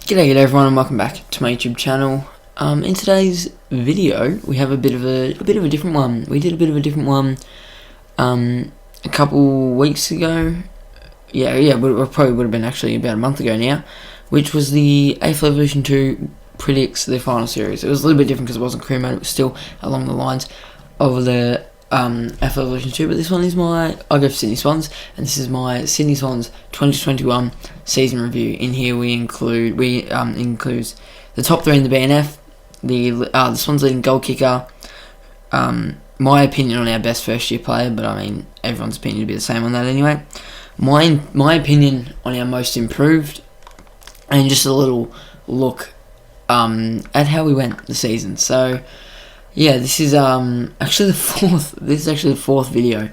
G'day everyone, and welcome back to my YouTube channel. In today's video, we have a bit of a different one. We did a bit of a different one a couple weeks ago. But probably would have been actually about a month ago now, which was the AFL Evolution 2 predicts the final series. It was a little bit different because it wasn't career mode. It was still along the lines of the AFL Evolution 2, but this one is I go for Sydney Swans, and this is my Sydney Swans 2021 season review. In here we includes the top three in the BNF, the Swans leading goal kicker, my opinion on our best first year player, but I mean everyone's opinion would be the same on that anyway. My opinion on our most improved, and just a little look at how we went the season. So yeah, this is actually the fourth video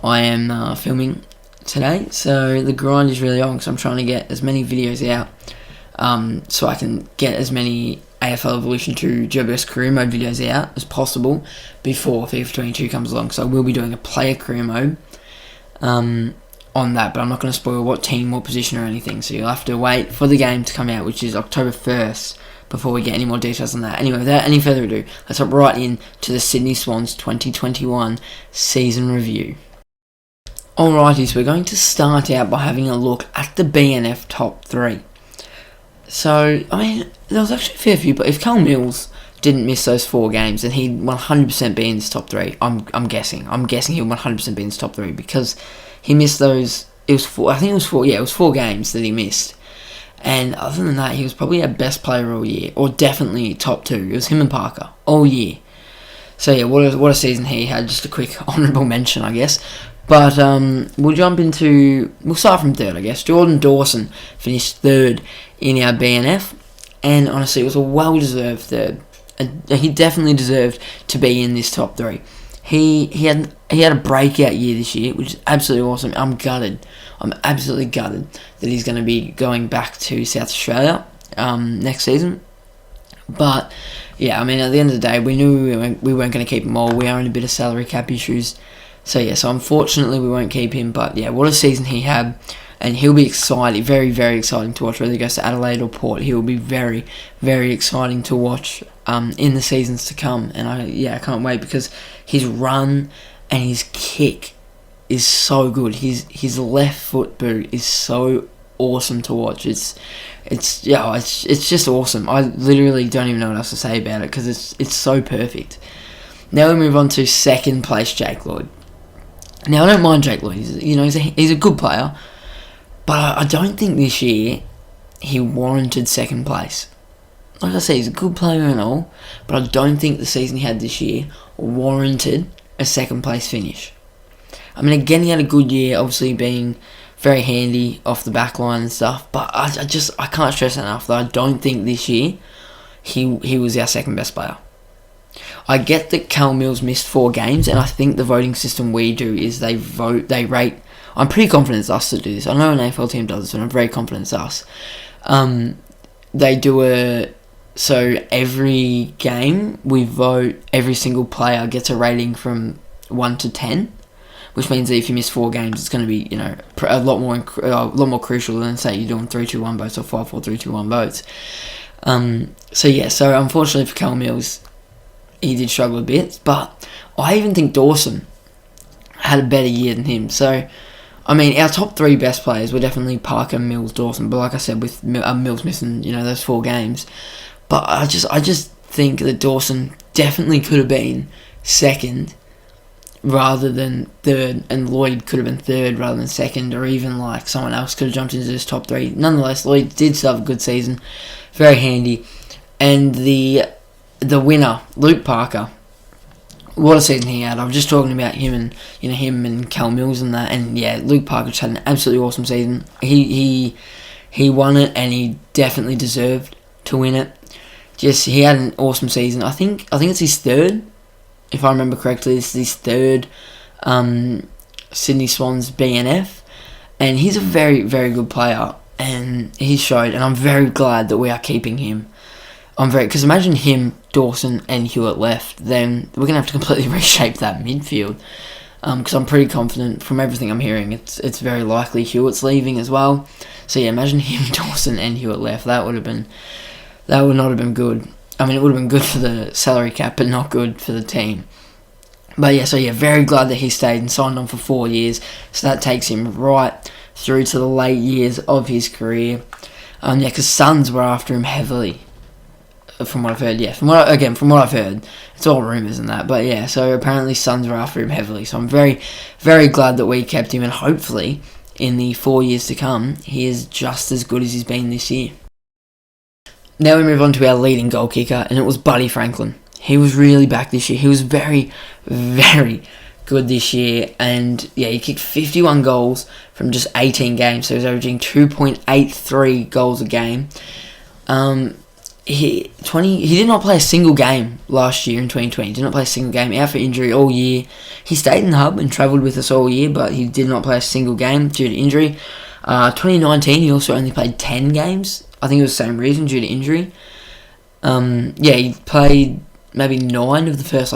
I am filming today. So the grind is really on because I'm trying to get as many videos out so I can get as many AFL Evolution 2 GBS career mode videos out as possible before FIFA 22 comes along. So I will be doing a player career mode on that, but I'm not going to spoil what team or position or anything. So you'll have to wait for the game to come out, which is October 1st. Before we get any more details on that. Anyway, without any further ado, let's hop right in to the Sydney Swans 2021 season review. Alrighty, so we're going to start out by having a look at the BNF top three. So, I mean, there was actually a fair few, but if Cal Mills didn't miss those 4 games, then he'd 100% be in this top three. I'm guessing he'll 100% be in this top three because he missed those. It was 4 games that he missed. And other than that, he was probably our best player all year, or definitely top 2. It was him and Parker all year. So yeah, what a season he had. Just a quick honourable mention, I guess. But we'll start from third, I guess. Jordan Dawson finished third in our BNF, and honestly, it was a well-deserved third. He definitely deserved to be in this top 3. He had a breakout year this year, which is absolutely awesome. I'm absolutely gutted that he's going to be going back to South Australia next season. But yeah, I mean, at the end of the day, we knew we weren't going to keep him all. We are in a bit of salary cap issues. So yeah, so unfortunately we won't keep him. But yeah, what a season he had. And he'll be exciting, very, very exciting to watch, whether he goes to Adelaide or Port. He will be very, very exciting to watch in the seasons to come. And I can't wait because his run and his kick is so good. His left foot boot is so awesome to watch. It's just awesome. I literally don't even know what else to say about it because it's so perfect. Now we move on to second place, Jake Lloyd. Now I don't mind Jake Lloyd. He's a good player. But I don't think this year he warranted second place. Like I say, he's a good player and all, but I don't think the season he had this year warranted a second place finish. I mean, again, he had a good year, obviously being very handy off the back line and stuff, but I can't stress enough that I don't think this year he was our second best player. I get that Cal Mills missed 4 games, and I think the voting system we do is they rate. I'm pretty confident it's us that do this. I know an AFL team does this, and I'm very confident it's us. They do so every game we vote, every single player gets a rating from 1 to 10, which means that if you miss 4 games, it's going to be a lot more crucial than say you're doing 3-2-1 votes or 5-4-3-2-1 votes. So unfortunately for Cal Mills, he did struggle a bit, but I even think Dawson had a better year than him. So I mean, our top 3 best players were definitely Parker, Mills, Dawson. But like I said, with Mills missing, those 4 games. But I just think that Dawson definitely could have been second rather than third, and Lloyd could have been third rather than second, or even like someone else could have jumped into this top 3. Nonetheless, Lloyd did still have a good season, very handy. And the winner, Luke Parker. What a season he had. I was just talking about him and Cal Mills and that, and yeah, Luke Parker just had an absolutely awesome season. He won it, and he definitely deserved to win it. He had an awesome season. I think it's his third, if I remember correctly. This is his third Sydney Swans BNF, and he's a very, very good player, and he showed, and I'm very glad that we are keeping him. Because imagine him, Dawson, and Hewitt left, then we're going to have to completely reshape that midfield. because I'm pretty confident from everything I'm hearing. It's very likely Hewitt's leaving as well. So yeah, imagine him, Dawson, and Hewitt left. That would not have been good. I mean, it would have been good for the salary cap, but not good for the team. But yeah, so yeah, very glad that he stayed and signed on for 4 years. So that takes him right through to the late years of his career. Yeah, because Suns were after him heavily. From what I've heard, yeah. From what I've heard, it's all rumours and that. But yeah, so apparently Suns were after him heavily. So I'm very, very glad that we kept him, and hopefully in the 4 years to come, he is just as good as he's been this year. Now we move on to our leading goal kicker, and it was Buddy Franklin. He was really back this year. He was very, very good this year, and yeah, he kicked 51 goals from just 18 games, so he was averaging 2.83 goals a game. He did not play a single game last year in 2020. Did not play a single game, out for injury all year. He stayed in the hub and travelled with us all year, but he did not play a single game due to injury. 2019, he also only played 10 games. I think it was the same reason, due to injury. He played maybe 9 of the first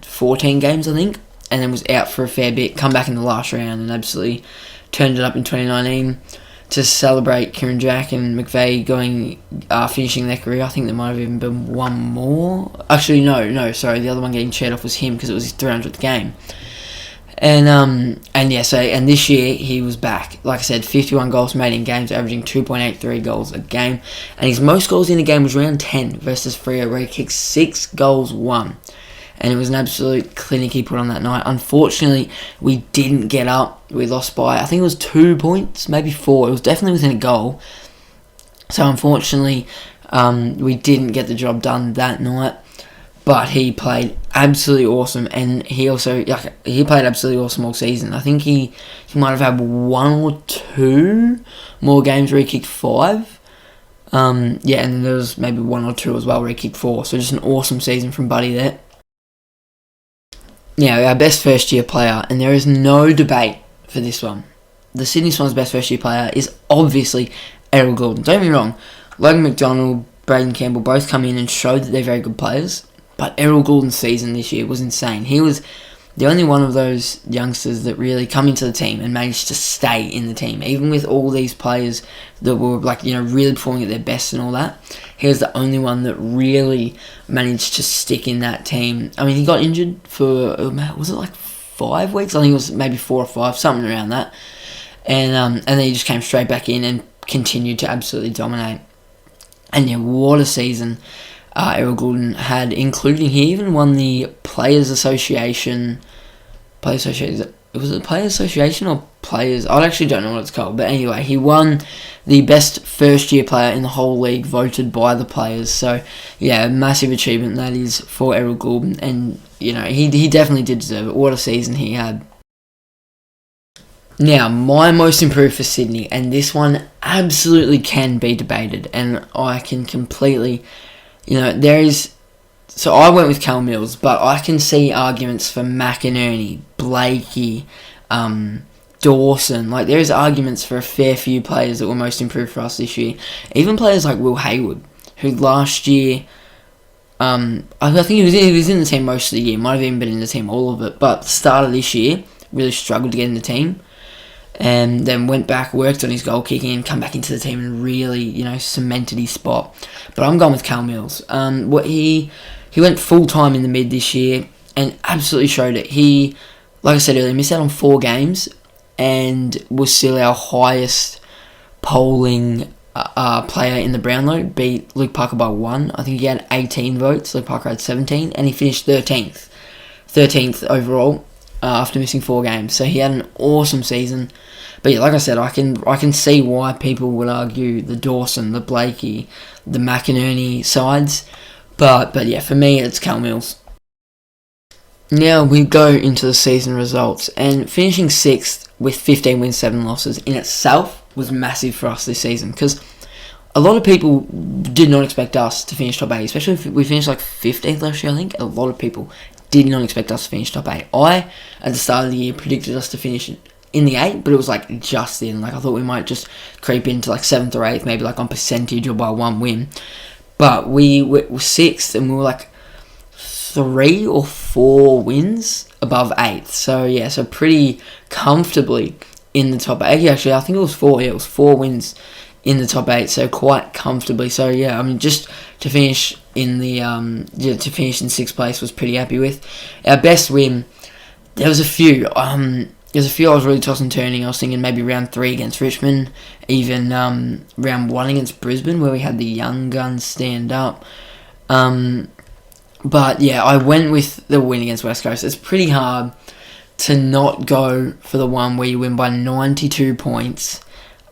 14 games, I think, and then was out for a fair bit, come back in the last round and absolutely turned it up in 2019 to celebrate Kieran Jack and McVeigh finishing their career. I think there might have even been one more. Actually, no, sorry, the other one getting cheered off was him because it was his 300th game. And this year he was back. Like I said, 51 goals from 18 games, averaging 2.83 goals a game. And his most goals in a game was round 10 versus Freo, where he kicked 6 goals, 1. And it was an absolute clinic he put on that night. Unfortunately, we didn't get up. We lost by, I think it was 2 points, maybe 4. It was definitely within a goal. So unfortunately, we didn't get the job done that night. But he played absolutely awesome, and he played absolutely awesome all season. I think he might have had 1 or 2 more games where he kicked 5. And then there was maybe 1 or 2 as well where he kicked 4. So just an awesome season from Buddy there. Now, our best first-year player, and there is no debate for this one. The Sydney Swans' best first-year player is obviously Errol Goulden. Don't get me wrong, Logan McDonald, Braden Campbell both come in and showed that they're very good players, but Errol Goulden's season this year was insane. He was the only one of those youngsters that really come into the team and managed to stay in the team, even with all these players that were really performing at their best and all that. He was the only one that really managed to stick in that team. I mean, he got injured for, was it 5 weeks? I think it was maybe 4 or 5, something around that. And then he just came straight back in and continued to absolutely dominate. And yeah, what a season Errol Goulden had, including he even won the Players Association. Was it Players Association or Players? I actually don't know what it's called, but anyway, he won the best first year player in the whole league, voted by the players. So yeah, massive achievement that is for Errol Goulden, and he definitely did deserve it. What a season he had. Now, my most improved for Sydney, and this one absolutely can be debated, and I can completely, so I went with Cal Mills, but I can see arguments for McInerney, Blakey, Dawson. There's arguments for a fair few players that were most improved for us this year. Even players like Will Hayward, who last year, I think he was in the team most of the year, might have even been in the team all of it, but the start of this year, really struggled to get in the team. And then went back, worked on his goal kicking, and come back into the team and really, cemented his spot. But I'm going with Cal Mills. He went full time in the mid this year and absolutely showed it. He, like I said earlier, missed out on 4 games and was still our highest polling player in the Brownlow. Beat Luke Parker by 1. I think he had 18 votes. Luke Parker had 17, and he finished 13th overall. After missing 4 games, so he had an awesome season. But yeah, like I said, I can see why people would argue the Dawson, the Blakey, the McInerney sides, but yeah, for me it's Cal Mills. Now we go into the season results, and finishing 6th with 15 wins, 7 losses in itself was massive for us this season, because a lot of people did not expect us to finish top 8, especially if we finished 15th last year. I think a lot of people did not expect us to finish top 8. I, at the start of the year, predicted us to finish in the 8, but it was just in. I thought we might just creep into 7th or 8th, maybe on percentage or by 1 win. But we were 6th, and we were 3 or 4 wins above 8th. So yeah, so pretty comfortably in the top 8. Actually, I think it was 4. Yeah, it was 4 wins in the top 8. So quite comfortably. So yeah, I mean, just to finish in the to finish in 6th place was pretty happy with. Our best win. There was a few. There's a few I was really tossing and turning. I was thinking maybe round 3 against Richmond, even round 1 against Brisbane, where we had the young guns stand up. But yeah, I went with the win against West Coast. It's pretty hard to not go for the one where you win by 92 points.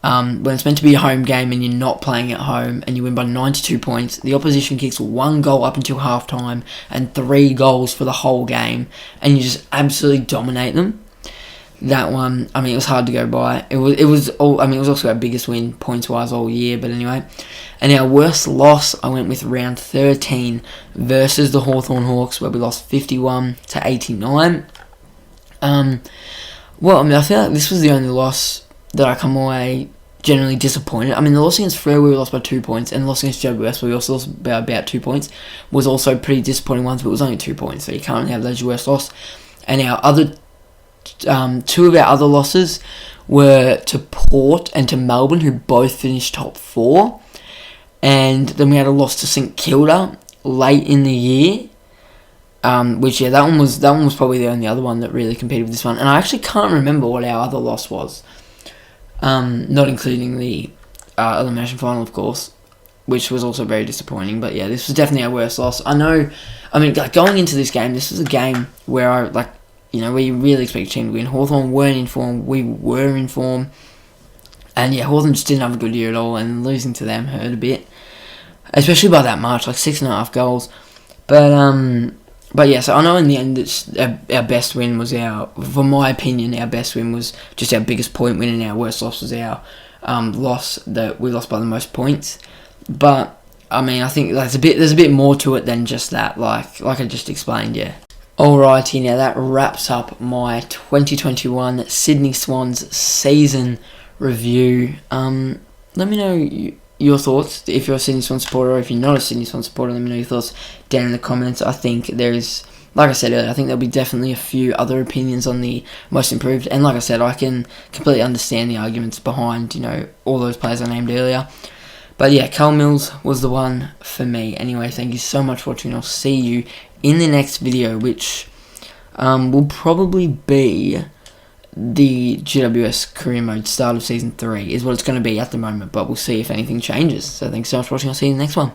When it's meant to be a home game and you're not playing at home and you win by 92 points, the opposition kicks 1 goal up until halftime and 3 goals for the whole game, and you just absolutely dominate them. That one, I mean, it was hard to go by. It was also our biggest win points wise all year. But anyway, and our worst loss, I went with round 13 versus the Hawthorn Hawks, where we lost 51-89. Well, I mean, I feel like this was the only loss that I come away generally disappointed. I mean, the loss against Freo, we lost by 2 points, and the loss against GWS, we also lost by about 2 points, was also pretty disappointing ones, but it was only 2 points, so you can't really have those your worst loss. And our other 2 of our other losses were to Port and to Melbourne, who both finished top 4, and then we had a loss to St Kilda late in the year, which that one was probably the only other one that really competed with this one, and I actually can't remember what our other loss was, not including the elimination final, of course, which was also very disappointing. But yeah, this was definitely our worst loss. I mean, like, going into this game, this was a game where we really expect a team to win. Hawthorn weren't in form, we were in form. And yeah, Hawthorn just didn't have a good year at all, and losing to them hurt a bit. Especially by that much, like 6.5 goals. But yeah, so I know in the end that our best win was for my opinion, our best win was just our biggest point win, and our worst loss was our loss that we lost by the most points. But I mean, I think there's a bit more to it than just that, like I just explained, yeah. Alrighty, now that wraps up my 2021 Sydney Swans season review. Let me know your thoughts if you're a Sydney Swans supporter, or if you're not a Sydney Swans supporter, let me know your thoughts down in the comments. I think there's, like I said earlier, I think there'll be definitely a few other opinions on the most improved, and like I said, I can completely understand the arguments behind, all those players I named earlier. But yeah, Carl Mills was the one for me. Anyway, thank you so much for watching. I'll see you in the next video, which will probably be the GWS career mode start of season 3 is what it's going to be at the moment, but we'll see if anything changes. So thanks so much for watching. I'll see you in the next one.